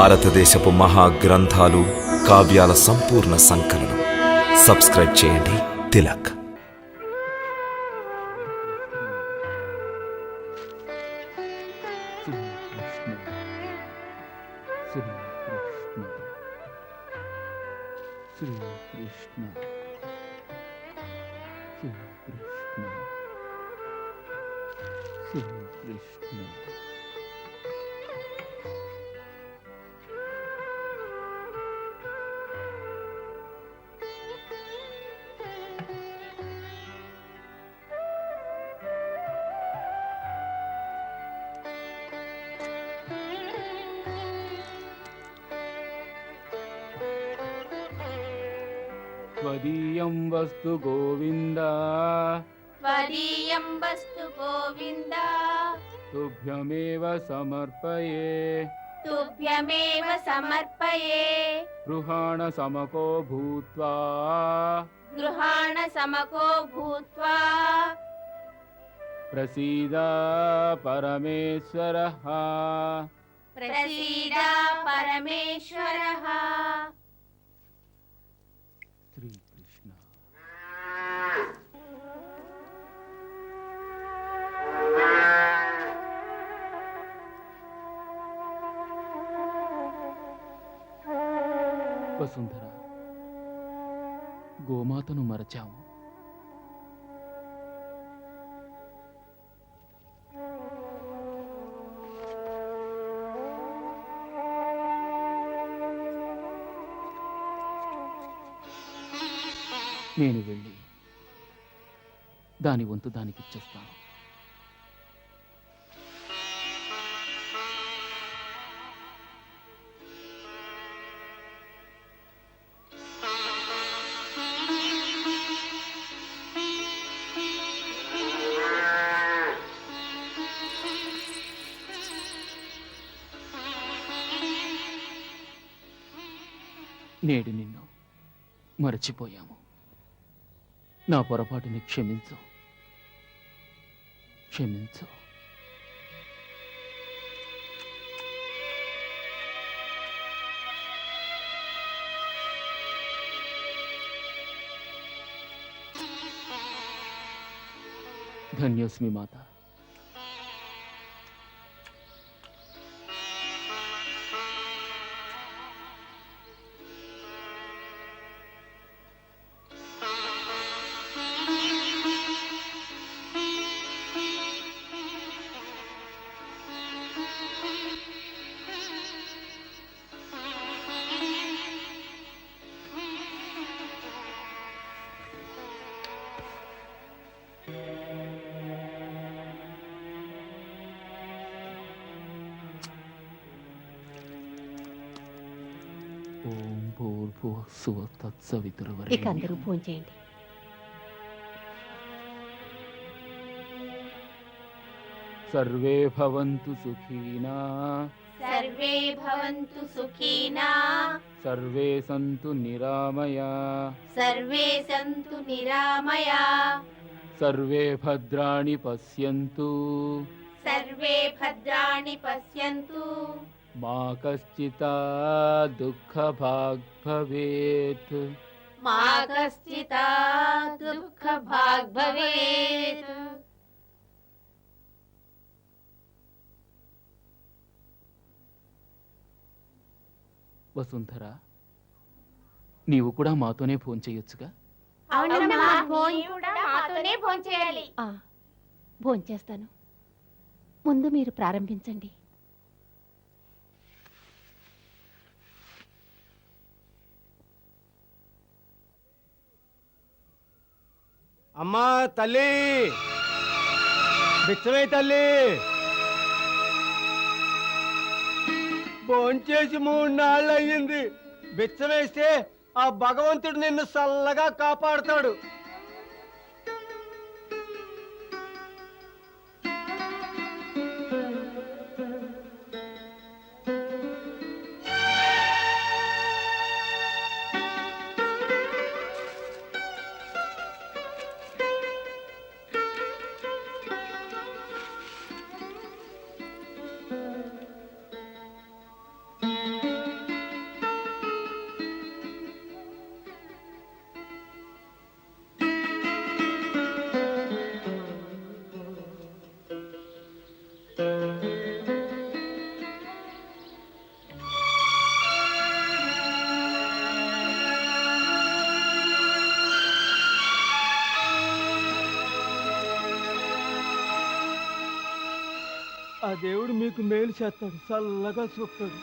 భారతదేశపు మహా గ్రంథాలు, కావ్యాల సంపూర్ణ సంకలనం. సబ్స్క్రైబ్ చేయండి తిలక్. त्वदीयं वस्तु गोविन्द, त्वदीयं वस्तु गोविन्द, तुभ्यमेव समर्पये, तुभ्यमेव समर्पये. गृहाण समको भूत्वा, गृहाण समको भूत्वा, प्रसीद परमेश्वरः, प्रसीद परमेश्वरः. श्रीकृष्ण. వసుంధర, గోమాతను మరచాము. నేను వెళ్ళి దాని వంతు దానికి ఇచ్చేస్తాను. నేడు నిన్ను మరచిపోయాము. నా పొరపాటుని క్షమించు, క్షమించు. ధన్యోస్మి మాత. ఓం భూర్భువః స్వః తత్సవితుర్వరేణ్యం. ఇక అందరూ ఫోన్ చేయండి. సర్వే భవంతు సుఖీనా, सर्वे भवन्तु सुखिना, సర్వే సంతు నిరామయా, सर्वे सन्तु निरामया, సర్వే భద్రాణి పశ్యంతు, सर्वे भद्राणि पश्यन्तु, మా కశ్చిత్ దుఃఖభాగ్ భవేత్. मा कश्चित् दुःखभाग् भवेत्. వసుంధర, నీవు కూడా మాతోనే ఫోన్ చేయొచ్చుగా. అవునమ్మా, ఫోన్ కూడా మాతోనే ఫోన్ చేయాలి. ఫోన్ చేస్తాను. ముందు మీరు ప్రారంభించండి. అమ్మా తల్లి, బిచ్చమై తల్లి, భోంచేసి 3 నాళ్ళు అయ్యింది. బిచ్చమేస్తే ఆ భగవంతుడు నిన్ను చల్లగా కాపాడుతాడు. దేవుడు మీకు మేలు చేస్తాడు, చల్లగా చూస్తాడు.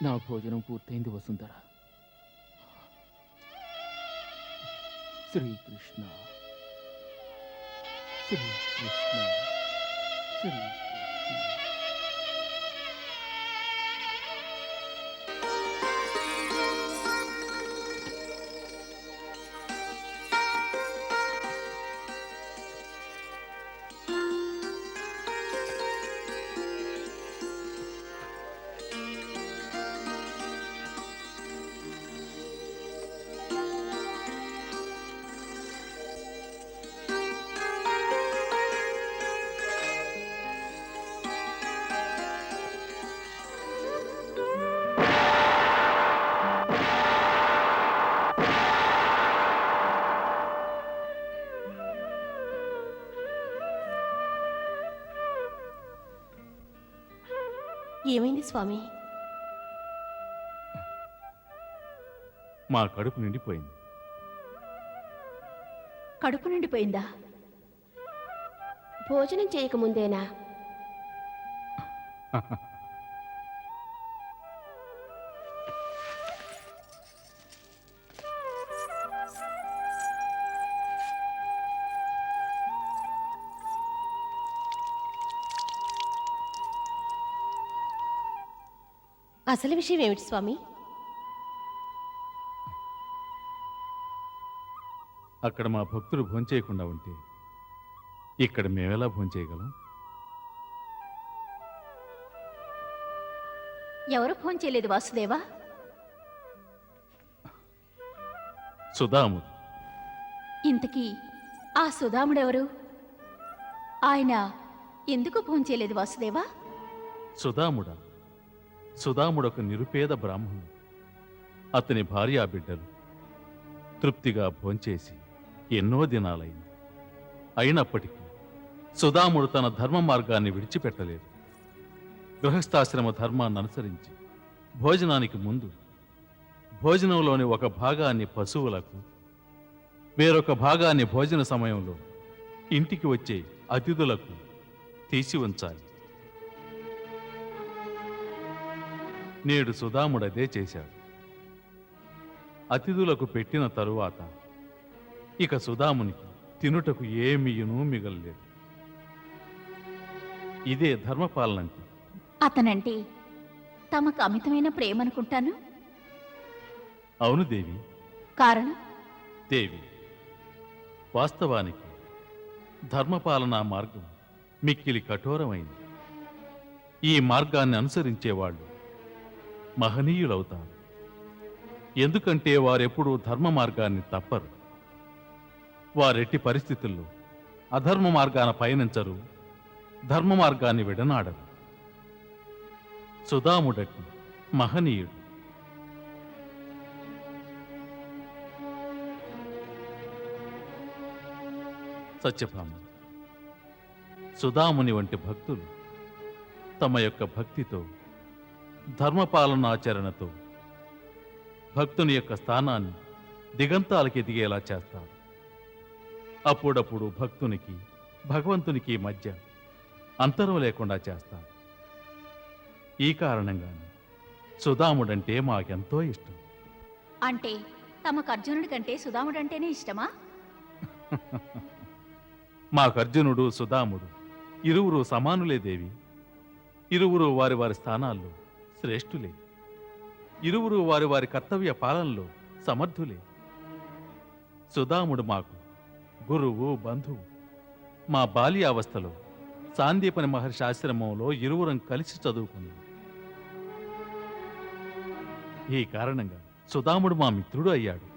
నా భోజనం పూర్తయింది వసుంధర. శ్రీకృష్ణ శ్రీకృష్ణ శ్రీకృష్ణ. ఏమైంది స్వామి? మా కడుపు నిండిపోయింది. కడుపు నిండిపోయిందా? భోజనం చేయకముందేనా? అసలు విషయం ఏమిటి స్వామి? అక్కడ మా భక్తులు భోంచేయకుండా ఉంటే ఇక్కడ మేమెలా భోంచేయగలం? ఎవరు ఫోన్ చేయలేదు వాసుదేవా? సుధాముడు. ఇంతకీ ఆ సుధాముడెవరు? ఆయన ఎందుకు ఫోన్ చేయలేదు వాసుదేవా? సుధాముడా? సుధాముడు ఒక నిరుపేద బ్రాహ్మణుడు. అతని భార్యా బిడ్డలు తృప్తిగా భోంచేసి ఎన్నో దినాలైంది. అయినప్పటికీ సుధాముడు తన ధర్మ మార్గాన్ని విడిచిపెట్టలేదు. గృహస్థాశ్రమ ధర్మాన్ని అనుసరించి భోజనానికి ముందు భోజనంలోని ఒక భాగాన్ని పశువులకు, వేరొక భాగాన్ని భోజన సమయంలో ఇంటికి వచ్చే అతిథులకు తీసి ఉంచాలి. నేడు సుధాముడదే చేశాడు. అతిథులకు పెట్టిన తరువాత ఇక సుధామునికి తినుటకు ఏమీయునూ మిగలలేదు. ఇదే ధర్మపాలనంటే. అతనంటే తమకు అమితమైన ప్రేమ అనుకుంటాను. అవును దేవి. కారణం? దేవి, వాస్తవానికి ధర్మపాలనా మార్గం మిక్కిలి కఠోరమైంది. ఈ మార్గాన్ని అనుసరించేవాళ్ళు మహనీయులవుతారు. ఎందుకంటే వారెప్పుడూ ధర్మ మార్గాన్ని తప్పరు. వారెట్టి పరిస్థితుల్లో అధర్మ మార్గాన పయనించరు, ధర్మ మార్గాన్ని విడనాడరు. సుధాముడటి మహనీయుడు. సత్యభామ, సుధాముని వంటి భక్తులు తమ యొక్క భక్తితో, ధర్మపాలనాచరణతో భక్తుని యొక్క స్థానాన్ని దిగంతాలకి ఎదిగేలా చేస్తారు. అప్పుడప్పుడు భక్తునికి భగవంతునికి మధ్య అంతరం లేకుండా చేస్తాను. ఈ కారణంగానే సుధాముడంటే మాకెంతో ఇష్టం. అంటే తమకు అర్జునుడి కంటే సుధాముడంటేనే ఇష్టమా? మాకు అర్జునుడు సుధాముడు ఇరువురు సమానులే దేవి. ఇరువురు వారి వారి స్థానాల్లో శ్రేష్ఠులే. ఇరువురు వారి వారి కర్తవ్య పాలనలో సమర్థులే. సుధాముడు మాకు గురువు, బంధువు. మా బాల్యావస్థలో సాందీపని మహర్షి ఆశ్రమంలో ఇరువురం కలిసి చదువుకున్నాం. ఈ కారణంగా సుధాముడు మా మిత్రుడు అయ్యాడు.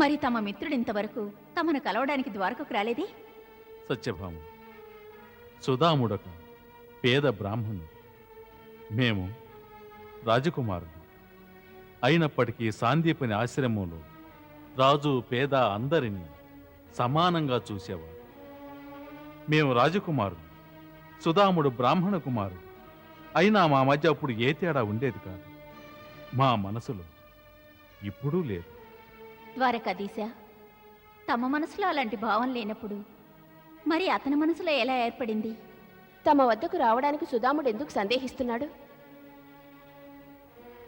మరి తమ మిత్రుడు ఇంతవరకు తమను కలవడానికి ద్వారకకు రాలేదే? సత్యభామ, సుధాముడొక పేద బ్రాహ్మణుడు, మేము రాజకుమారుడు. అయినప్పటికీ సాందీపని ఆశ్రమంలో రాజు, పేద అందరినీ సమానంగా చూసేవాడు. మేము రాజకుమారుడు, సుధాముడు బ్రాహ్మణ కుమారుడు. అయినా మా మధ్య అప్పుడు ఏ తేడా ఉండేది కాదు. మా మనసులో ఇప్పుడూ లేదు. ద్వారకాధీశ, తమ మనసులో అలాంటి భావం లేనప్పుడు మరి అతని మనసులో ఎలా ఏర్పడింది? తమ వద్దకు రావడానికి సుధాముడు ఎందుకు సందేహిస్తున్నాడు?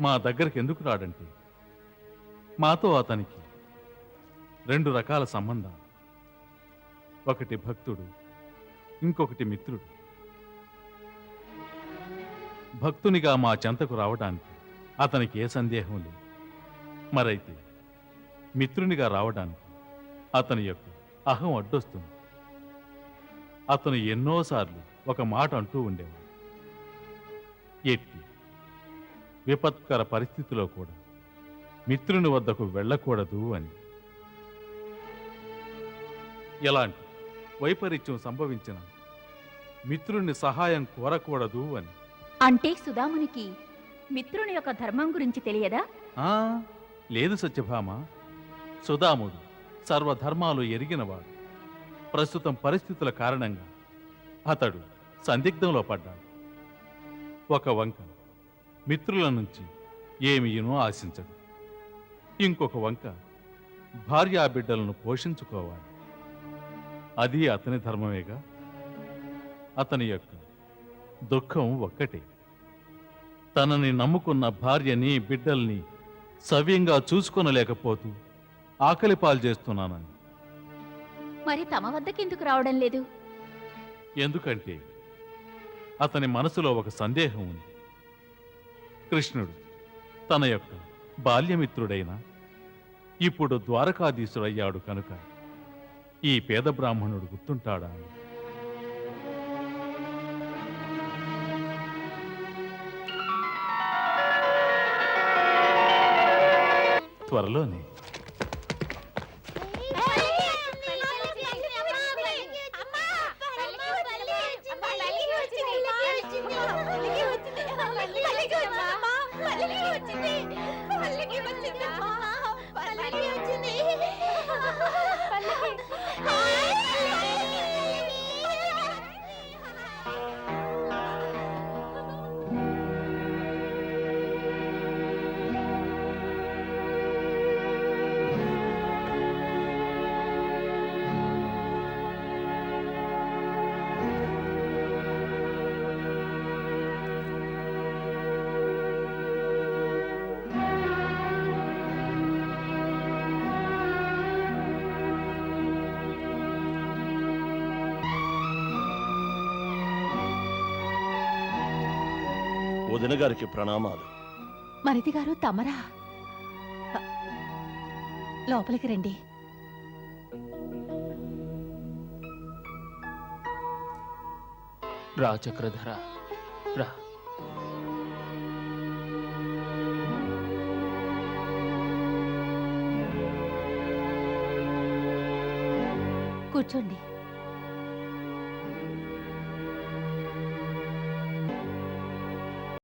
మా దగ్గరికి ఎందుకు రాడంటే మాతో అతనికి 2 రకాల సంబంధాలు. ఒకటి భక్తుడు, ఇంకొకటి మిత్రుడు. భక్తునిగా మా చెంతకు రావడానికి అతనికి ఏ సందేహం లేదు. మరైతే మిత్రునిగా రావడానికి అతని యొక్క అహం అడ్డొస్తుంది. అతను ఎన్నోసార్లు ఒక మాట అంటూ ఉండేవాడు. ఎట్టి విపత్కర పరిస్థితిలో కూడా మిత్రుని వద్దకు వెళ్ళకూడదు అని. ఎలాంటి వైపరీత్యం సంభవించిన మిత్రుని సహాయం కోరకూడదు అని. అంటే సుధామునికి మిత్రుని యొక్క ధర్మం గురించి తెలియదా? ఆ, లేదు సత్యభామ. సుధాముడు సర్వధర్మాలు ఎరిగినవాడు. ప్రస్తుతం పరిస్థితుల కారణంగా అతడు సందిగ్ధంలో పడ్డాడు. ఒక వంక మిత్రుల నుంచి ఏమీనూ ఆశించడు. ఇంకొక వంక భార్యాబిడ్డలను పోషించుకోవాలి. అది అతని ధర్మమేగా. అతని యొక్క దుఃఖం ఒక్కటే, తనని నమ్ముకున్న భార్యని, బిడ్డల్ని సవ్యంగా చూసుకొనలేకపోతూ ఆకలి పాలు చేస్తున్నానని. మరి తమ వద్దకెందుకు రావడం లేదు? ఎందుకంటే అతని మనసులో ఒక సందేహం ఉంది. కృష్ణుడు తన యొక్క బాల్యమిత్రుడైన ఇప్పుడు ద్వారకాధీశుడయ్యాడు కనుక ఈ పేద బ్రాహ్మణుడు గుర్తుంటాడా అని. త్వరలోనే వదిన గారికి ప్రణామాలు. మరిది గారు తమరా? లోపలికి రండి. రా చక్రధర, రా. కూర్చోండి.